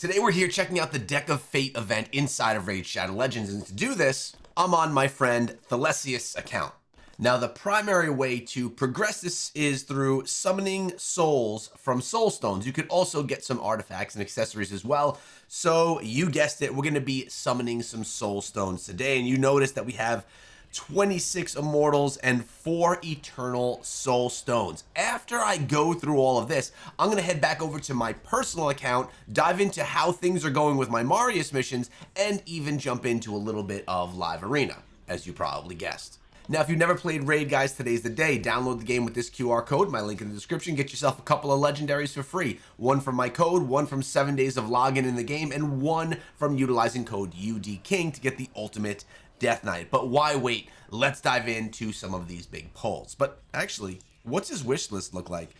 Today we're here checking out the Deck of Fate event inside of Raid Shadow Legends, and to do this, I'm on my friend Thalesius' account. Now the primary way to progress this is through summoning souls from soul stones. You could also get some artifacts and accessories as well. So you guessed it, we're going to be summoning some soul stones today, and you notice that we have 26 immortals and 4 eternal soul stones. After I go through all of this, I'm going to head back over to my personal account, dive into how things are going with my Marius missions, and even jump into a little bit of live arena, as you probably guessed. Now, if you've never played Raid, guys, today's the day. Download the game with this QR code, my link in the description. Get yourself a couple of legendaries for free. One from my code, one from 7 days of login in the game, and one from utilizing code UDKING to get the ultimate Death Knight. But why wait? Let's dive into some of these big polls. But actually, what's his wish list look like?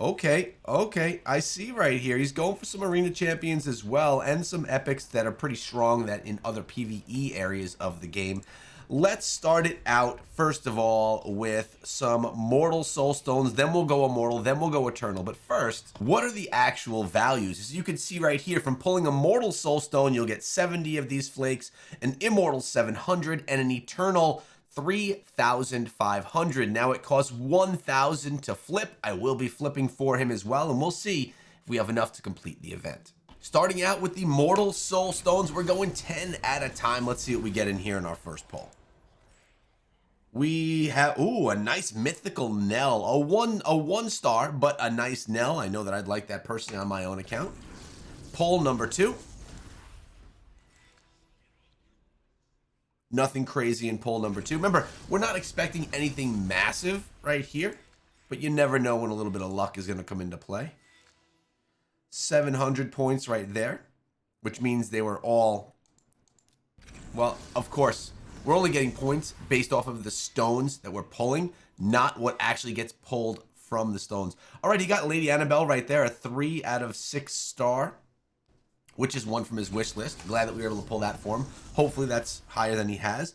Okay, I see right here. He's going for some arena champions as well, and some epics that are pretty strong that in other PvE areas of the game. Let's start it out, first of all, with some mortal soul stones, then we'll go immortal, then we'll go eternal. But first, what are the actual values? As you can see right here, from pulling a mortal soul stone, you'll get 70 of these flakes, an immortal 700, and an eternal 3,500. Now it costs 1,000 to flip. I will be flipping for him as well, and we'll see if we have enough to complete the event. Starting out with the mortal soul stones, we're going 10 at a time. Let's see what we get in here in our first pull. We have, ooh, a nice mythical Nell, a one star, but a nice Nell. I know that I'd like that personally on my own account. Pull number 2. Nothing crazy in pull number 2. Remember, we're not expecting anything massive right here, but you never know when a little bit of luck is going to come into play. 700 points right there, which means they were all, well, of course, we're only getting points based off of the stones that we're pulling, not what actually gets pulled from the stones. All right, he got Lady Annabelle right there, a 3 out of 6 star, which is one from his wish list. Glad that we were able to pull that for him. Hopefully that's higher than he has.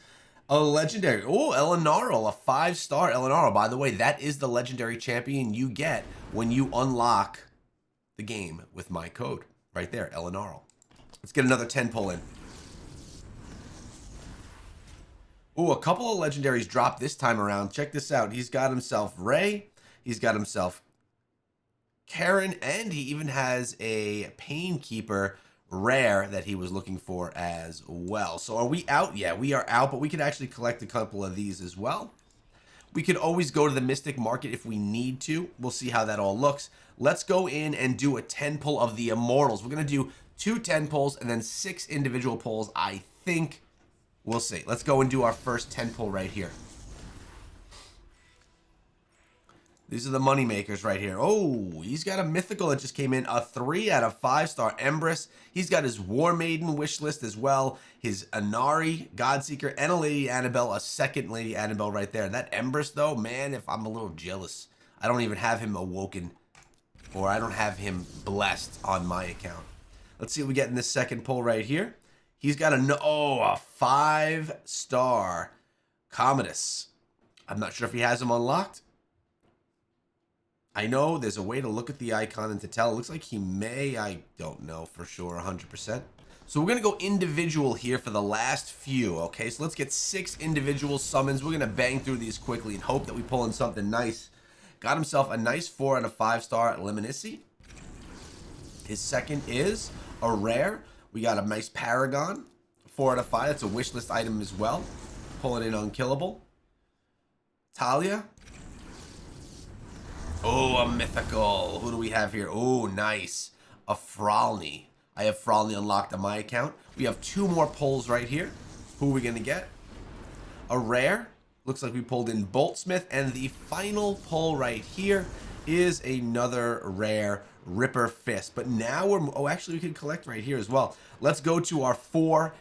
A legendary, oh, Elenarl, a 5-star Elenarl. By the way, that is the legendary champion you get when you unlock the game with my code. Right there, Elenarl. Let's get another 10 pull in. Ooh, a couple of legendaries dropped this time around. Check this out. He's got himself Ray. He's got himself Karen. And he even has a Painkeeper rare that he was looking for as well. So are we out? Yeah, we are out. But we could actually collect a couple of these as well. We could always go to the Mystic Market if we need to. We'll see how that all looks. Let's go in and do a 10 pull of the Immortals. We're going to do 2 10 pulls and then 6 individual pulls, I think. We'll see. Let's go and do our first 10 pull right here. These are the money makers right here. Oh, he's got a mythical that just came in. A 3 out of 5-star Empress. He's got his War Maiden wish list as well. His Inari, Godseeker, and a Lady Annabelle. A second Lady Annabelle right there. That Empress, though, man, if I'm a little jealous. I don't even have him awoken. Or I don't have him blessed on my account. Let's see what we get in this second pull right here. He's got a 5-star Commodus. I'm not sure if he has him unlocked. I know there's a way to look at the icon and to tell. It looks like he may. I don't know for sure 100%. So we're going to go individual here for the last few. Okay, so let's get 6 individual summons. We're going to bang through these quickly and hope that we pull in something nice. Got himself a nice 4 out of 5-star Lemonici. His second is a rare. We got a nice Paragon, 4 out of 5. That's a wish list item as well. Pulling in Unkillable. Talia. Oh, a mythical. Who do we have here? Oh, nice. A Fralny. I have Fralny unlocked on my account. We have 2 more pulls right here. Who are we going to get? A rare. Looks like we pulled in Boltsmith. And the final pull right here is another rare Ripper Fist. But now we're, oh, actually we can collect right here as well. Let's go to our 4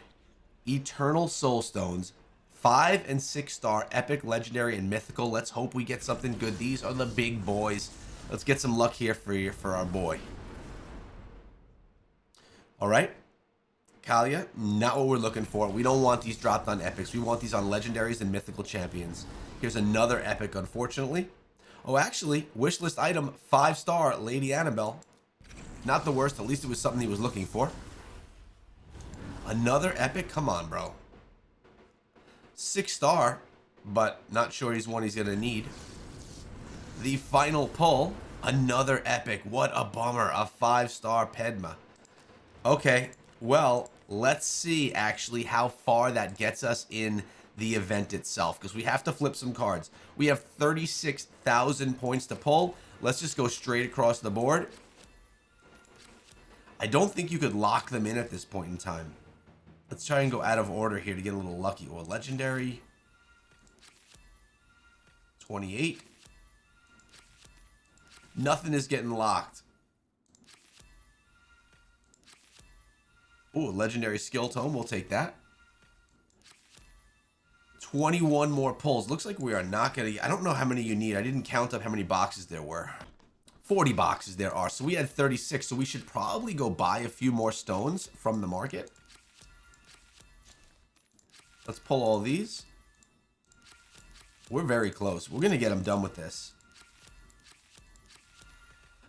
Eternal Soul Stones, 5 and 6-star Epic, Legendary, and Mythical. Let's hope we get something good. These are the big boys. Let's get some luck here for our boy. All right, Kalia, not what we're looking for. We don't want these dropped on Epics. We want these on Legendaries and Mythical Champions. Here's another Epic, unfortunately. Oh, actually, wishlist item, 5-star Lady Annabelle. Not the worst. At least it was something he was looking for. Another epic? Come on, bro. 6-star, but not sure he's one he's going to need. The final pull. Another epic. What a bummer. A 5-star Pedma. Okay, well, let's see actually how far that gets us in the event itself, because we have to flip some cards. We have 36,000 points to pull. Let's just go straight across the board. I don't think you could lock them in at this point in time. Let's try and go out of order here to get a little lucky. Or legendary. 28. Nothing is getting locked. Ooh, legendary skill tome. We'll take that. 21 more pulls. Looks like we are not going to... I don't know how many you need. I didn't count up how many boxes there were. 40 boxes there are. So we had 36. So we should probably go buy a few more stones from the market. Let's pull all these. We're very close. We're going to get them done with this.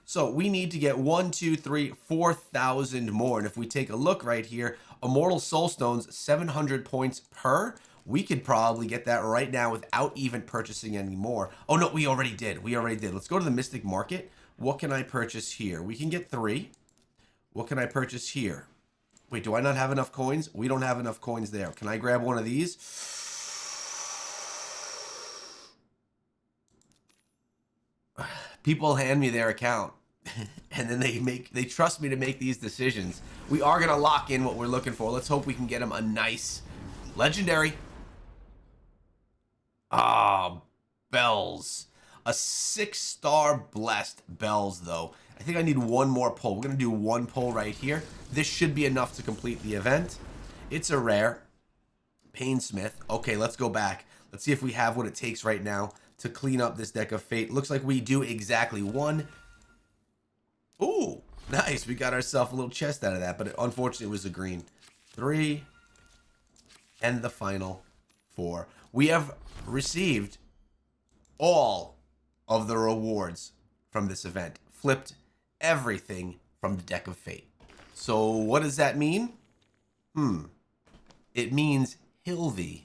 So we need to get 1, 2, 3, 4,000 more. And if we take a look right here, Immortal Soul Stones, 700 points per. We could probably get that right now without even purchasing any more. Oh, no, we already did. We already did. Let's go to the Mystic Market. What can I purchase here? We can get 3. What can I purchase here? Wait, do I not have enough coins? We don't have enough coins there. Can I grab one of these? People hand me their account. And then they trust me to make these decisions. We are going to lock in what we're looking for. Let's hope we can get them a nice legendary. Ah, Bells. A 6-star blessed Bells, though. I think I need one more pull. We're going to do one pull right here. This should be enough to complete the event. It's a rare. Painsmith. Okay, let's go back. Let's see if we have what it takes right now to clean up this deck of fate. Looks like we do exactly 1. Ooh, nice. We got ourselves a little chest out of that, but unfortunately it was a green. 3. And the final 4. We have received all of the rewards from this event. Flipped everything from the deck of fate. So what does that mean? It means Hilvi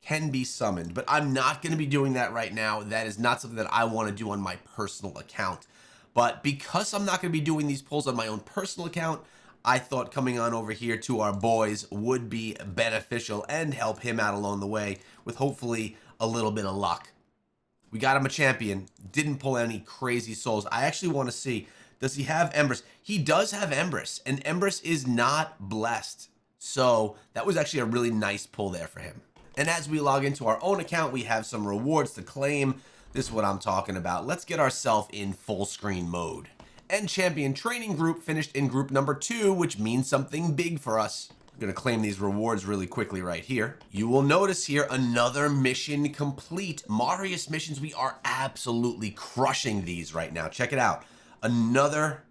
can be summoned, but I'm not going to be doing that right now. That is not something that I want to do on my personal account. But because I'm not going to be doing these pulls on my own personal account, I thought coming on over here to our boys would be beneficial and help him out along the way with hopefully a little bit of luck. We got him a champion. Didn't pull any crazy souls. I actually want to see, does he have Empress? He does have Empress, and Empress is not blessed. So that was actually a really nice pull there for him. And as we log into our own account, we have some rewards to claim. This is what I'm talking about. Let's get ourselves in full screen mode. And Champion Training Group finished in group number 2, which means something big for us. I'm going to claim these rewards really quickly right here. You will notice here another mission complete. Marius missions, we are absolutely crushing these right now. Check it out. Another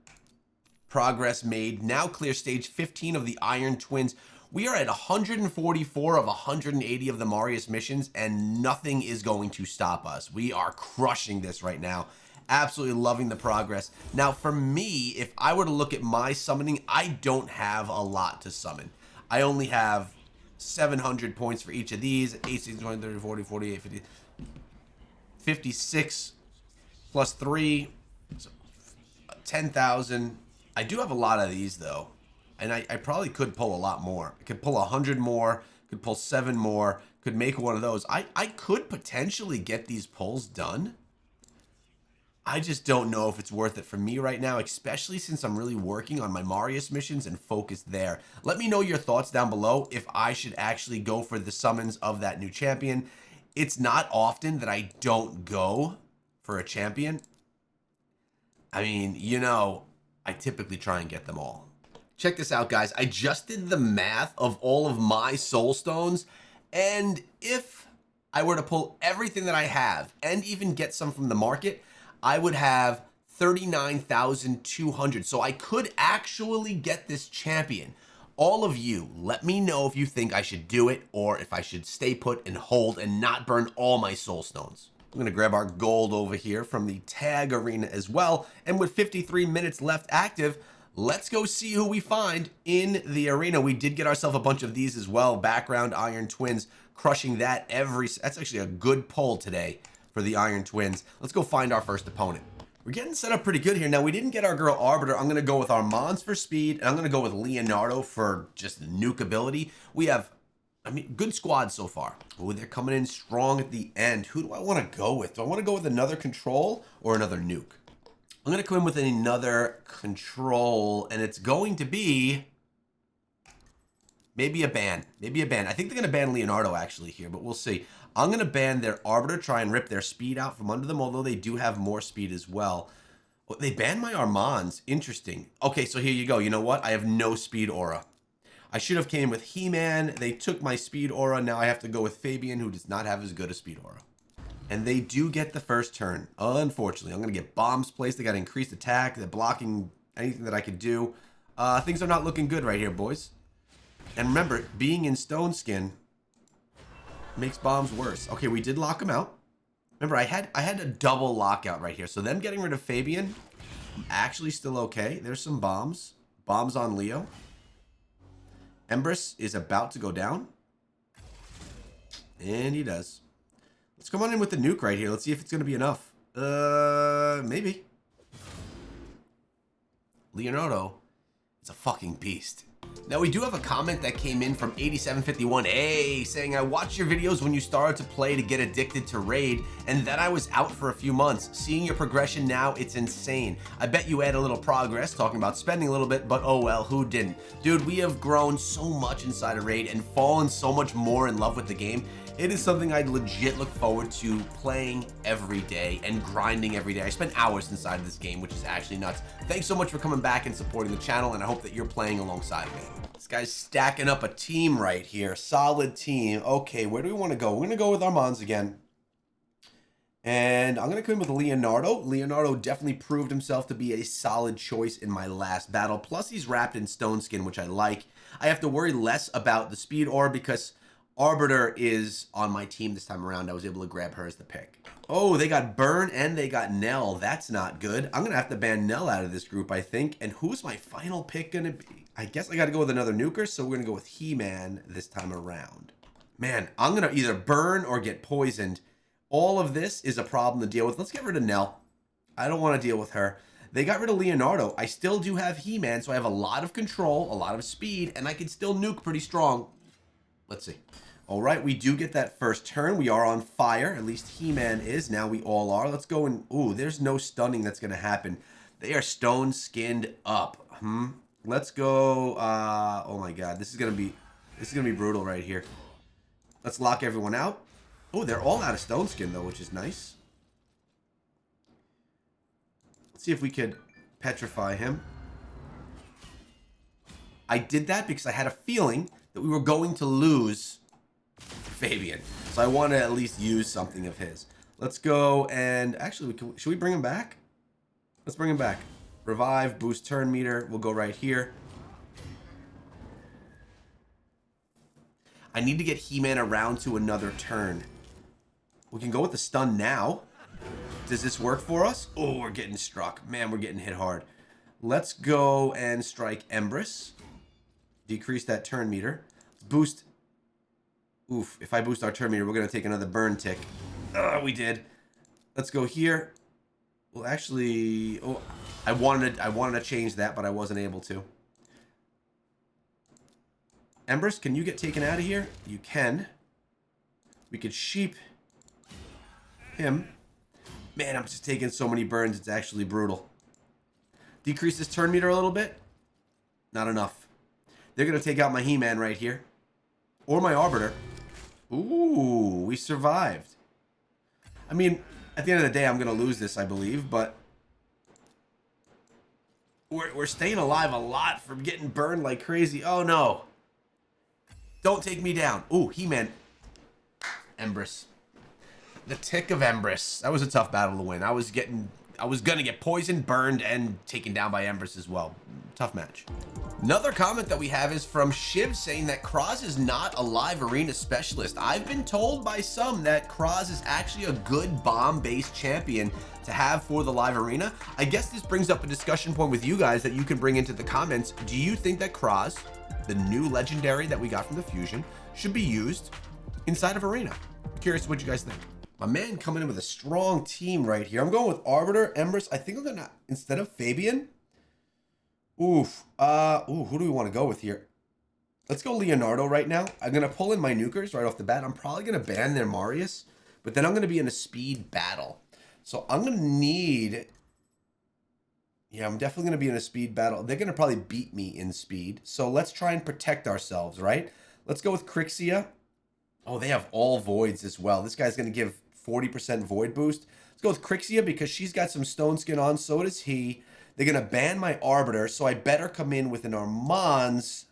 progress made. Now clear stage 15 of the Iron Twins. We are at 144 of 180 of the Marius missions, and nothing is going to stop us. We are crushing this right now. Absolutely loving the progress. Now, for me, if I were to look at my summoning, I don't have a lot to summon. I only have 700 points for each of these. 18, 20, 30, 40, 48, 50, 56 plus 3, so 10,000. I do have a lot of these, though. And I probably could pull a lot more. I could pull 100 more, could pull 7 more, could make one of those. I could potentially get these pulls done. I just don't know if it's worth it for me right now, especially since I'm really working on my Marius missions and focused there. Let me know your thoughts down below if I should actually go for the summons of that new champion. It's not often that I don't go for a champion. I mean, you know, I typically try and get them all. Check this out, guys. I just did the math of all of my soul stones, and if I were to pull everything that I have and even get some from the market, I would have 39,200. So I could actually get this champion. All of you, let me know if you think I should do it or if I should stay put and hold and not burn all my soul stones. I'm gonna grab our gold over here from the tag arena as well. And with 53 minutes left active, let's go see who we find in the arena. We did get ourselves a bunch of these as well. Background Iron Twins, crushing that that's actually a good pull today for the Iron Twins. Let's go find our first opponent. We're getting set up pretty good here. Now, we didn't get our girl Arbiter. I'm going to go with our Mons for speed, and I'm going to go with Leonardo for just nuke ability. We have, I mean, good squad so far. Oh, they're coming in strong at the end. Who do I want to go with? Do I want to go with another control or another nuke? I'm going to come in with another control, and it's going to be maybe a ban. Maybe a ban. I think they're going to ban Leonardo actually here, but we'll see. I'm going to ban their Arbiter, try and rip their speed out from under them, although they do have more speed as well. Oh, they banned my Armands. Interesting. Okay, so here you go. You know what? I have no speed aura. I should have came with He-Man. They took my speed aura. Now I have to go with Fabian, who does not have as good a speed aura. And they do get the first turn. Unfortunately, I'm going to get bombs placed. They got increased attack. They're blocking anything that I could do. Things are not looking good right here, boys. And remember, being in Stone Skin makes bombs worse. Okay, we did lock him out. Remember, I had a double lockout right here. So them getting rid of Fabian, I'm actually still okay. There's some bombs. Bombs on Leo. Empress is about to go down. And he does. Let's come on in with the nuke right here. Let's see if it's going to be enough. Maybe. Leonardo is a fucking beast. Now, we do have a comment that came in from 8751A saying, I watched your videos when you started to play to get addicted to Raid, and then I was out for a few months. Seeing your progression now, it's insane. I bet you had a little progress, talking about spending a little bit, but oh well, who didn't? Dude, we have grown so much inside of Raid and fallen so much more in love with the game. It is something I legit look forward to playing every day and grinding every day. I spend hours inside of this game, which is actually nuts. Thanks so much for coming back and supporting the channel, and I hope that you're playing alongside me. This guy's stacking up a team right here. Solid team. Okay, where do we want to go? We're going to go with Armands again. And I'm going to come in with Leonardo. Leonardo definitely proved himself to be a solid choice in my last battle. Plus, he's wrapped in Stone Skin, which I like. I have to worry less about the speed aura because Arbiter is on my team this time around. I was able to grab her as the pick. Oh, they got Burn and they got Nell. That's not good. I'm going to have to ban Nell out of this group, I think. And who's my final pick going to be? I guess I got to go with another nuker, so we're going to go with He-Man this time around. Man, I'm going to either burn or get poisoned. All of this is a problem to deal with. Let's get rid of Nell. I don't want to deal with her. They got rid of Leonardo. I still do have He-Man, so I have a lot of control, a lot of speed, and I can still nuke pretty strong. Let's see. All right, we do get that first turn. We are on fire. At least He-Man is. Now we all are. Let's go and... Ooh, there's no stunning that's going to happen. They are stone-skinned up. Let's go... oh, my God. This is going to be brutal right here. Let's lock everyone out. Oh, they're all out of stone skin, though, which is nice. Let's see if we could petrify him. I did that because I had a feeling that we were going to lose Fabian. So I want to at least use something of his. Let's go and... Actually, should we bring him back? Let's bring him back. Revive, boost turn meter. We'll go right here. I need to get He-Man around to another turn. We can go with the stun now. Does this work for us? Oh, we're getting struck. Man, we're getting hit hard. Let's go and strike Empress. Decrease that turn meter. Boost. Oof, if I boost our turn meter, we're going to take another burn tick. We did. Let's go here. Well, actually... Oh, I wanted to change that, but I wasn't able to. Empress, can you get taken out of here? You can. We could sheep him. Man, I'm just taking so many burns. It's actually brutal. Decrease this turn meter a little bit. Not enough. They're going to take out my He-Man right here. Or my Arbiter. Ooh, we survived. I mean, at the end of the day, I'm going to lose this, I believe, but we're staying alive a lot from getting burned like crazy. Oh, no. Don't take me down. Ooh, He-Man. Empress. The tick of Empress. That was a tough battle to win. I was getting I was gonna get poisoned, burned, and taken down by Embers as well. Tough match. Another comment that we have is from Shiv saying that Kraz is not a live arena specialist. I've been told by some that Kraz is actually a good bomb-based champion to have for the live arena. I guess this brings up a discussion point with you guys that you can bring into the comments. Do you think that Kraz, the new legendary that we got from the Fusion, should be used inside of arena? Curious what you guys think. My man coming in with a strong team right here. I'm going with Arbiter, Embers. I think I'm gonna, instead of Fabian. Who do we want to go with here? Let's go Leonardo right now. I'm gonna pull in my nukers right off the bat. I'm probably gonna ban their Marius, but then I'm gonna be in a speed battle. So I'm gonna need, yeah, I'm definitely gonna be in a speed battle. They're gonna probably beat me in speed. So let's try and protect ourselves, right? Let's go with Crixia. Oh, they have all voids as well. This guy's gonna give 40% void boost. Let's go with Crixia because she's got some stone skin on, so does he. They're gonna ban my Arbiter, so I better come in with an Armand's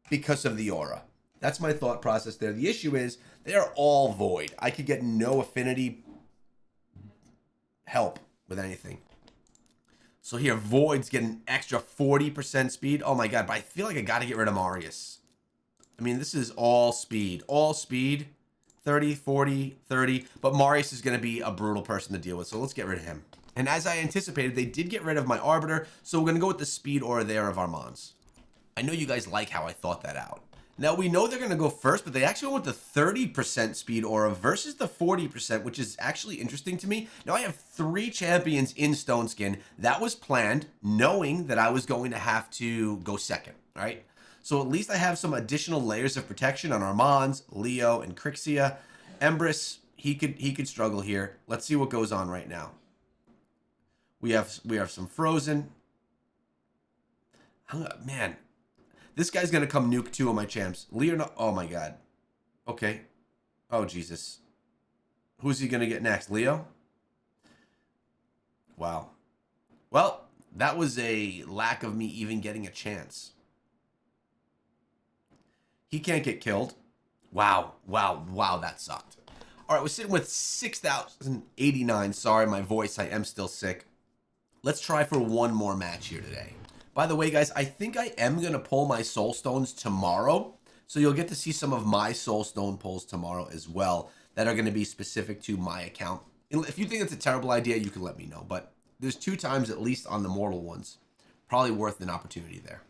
because of the aura. That's my thought process there. The issue is they are all void. I could get no affinity help with anything. So here, voids get an extra 40% speed. Oh my god, but I feel like I gotta get rid of Marius. I mean, this is all speed. All speed. 30, 40, 30. But Marius is gonna be a brutal person to deal with, so let's get rid of him. And as I anticipated, they did get rid of my Arbiter, so we're going to go with the speed aura there of Armand's. I know you guys like how I thought that out. Now, we know they're going to go first, but they actually went with the 30% speed aura versus the 40%, which is actually interesting to me. Now, I have 3 champions in Stone Skin. That was planned, knowing that I was going to have to go second, right? So at least I have some additional layers of protection on Armand's, Leo, and Crixia. Embers, he could struggle here. Let's see what goes on right now. We have some Frozen. Man, this guy's gonna come nuke 2 of my champs. Leonardo. Oh my god. Okay. Oh Jesus. Who's he gonna get next? Leo? Wow. Well, that was a lack of me even getting a chance. He can't get killed. Wow. Wow. Wow. That sucked. All right, we're sitting with 6,089. Sorry, my voice. I am still sick. Let's try for one more match here today. By the way, guys, I think I am going to pull my soul stones tomorrow. So you'll get to see some of my soul stone pulls tomorrow as well that are going to be specific to my account. If you think it's a terrible idea, you can let me know. But there's 2 times at least on the mortal ones. Probably worth an opportunity there.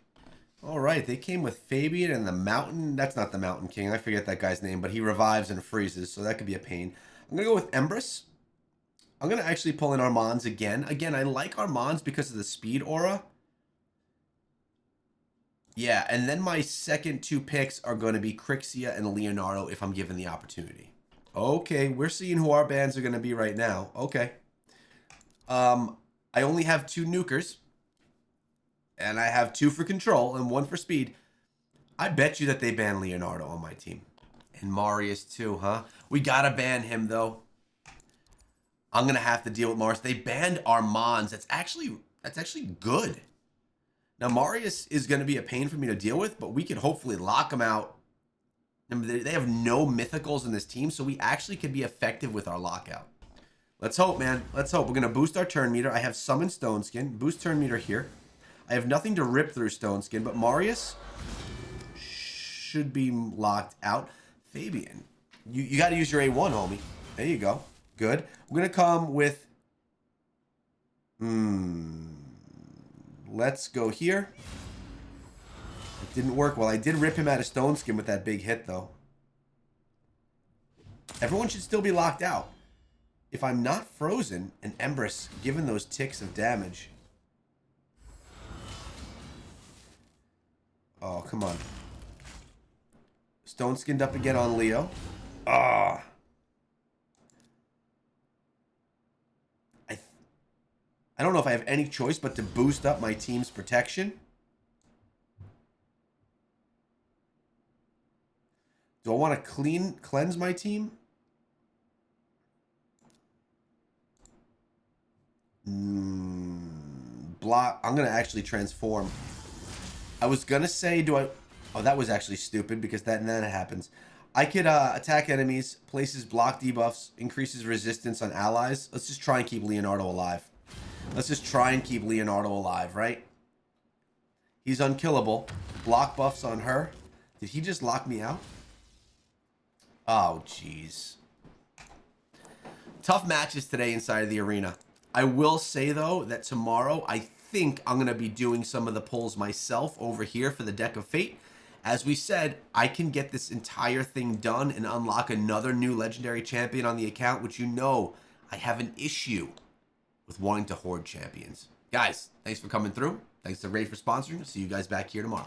All right, they came with Fabian and the Mountain. That's not the Mountain King. I forget that guy's name, but he revives and freezes, so that could be a pain. I'm going to go with Embers. I'm going to actually pull in Armand's again. Again, I like Armand's because of the speed aura. Yeah, and then my second 2 picks are going to be Crixia and Leonardo if I'm given the opportunity. Okay, we're seeing who our bans are going to be right now. Okay. I only have 2 nukers. And I have 2 for control and 1 for speed. I bet you that they ban Leonardo on my team. And Marius too, huh? We got to ban him, though. I'm going to have to deal with Marius. They banned Armand's. That's actually good. Now, Marius is going to be a pain for me to deal with, but we can hopefully lock him out. They have no mythicals in this team, so we actually could be effective with our lockout. Let's hope, man. Let's hope. We're going to boost our turn meter. I have Summon Stone Skin. Boost turn meter here. I have nothing to rip through Stone Skin, but Marius should be locked out. Fabian, you got to use your A1, homie. There you go. Good. We're going to come with... Let's go here. It didn't work well. I did rip him out of Stone Skin with that big hit, though. Everyone should still be locked out. If I'm not frozen and Embers given those ticks of damage... Oh, come on. Stone Skinned up again on Leo. Ah. I don't know if I have any choice but to boost up my team's protection. Do I want to cleanse my team? Block. I'm going to actually transform. I was going to say, do I... Oh, that was actually stupid because then it happens. I could attack enemies, places block debuffs, increases resistance on allies. Let's just try and keep Leonardo alive. Let's just try and keep Leonardo alive, right? He's unkillable. Block buffs on her. Did he just lock me out? Oh, jeez. Tough matches today inside of the arena. I will say, though, that tomorrow I think I'm going to be doing some of the pulls myself over here for the Deck of Fate. As we said, I can get this entire thing done and unlock another new legendary champion on the account, which you know I have an issue with wanting to hoard champions. Guys, thanks for coming through. Thanks to Raid for sponsoring. See you guys back here tomorrow.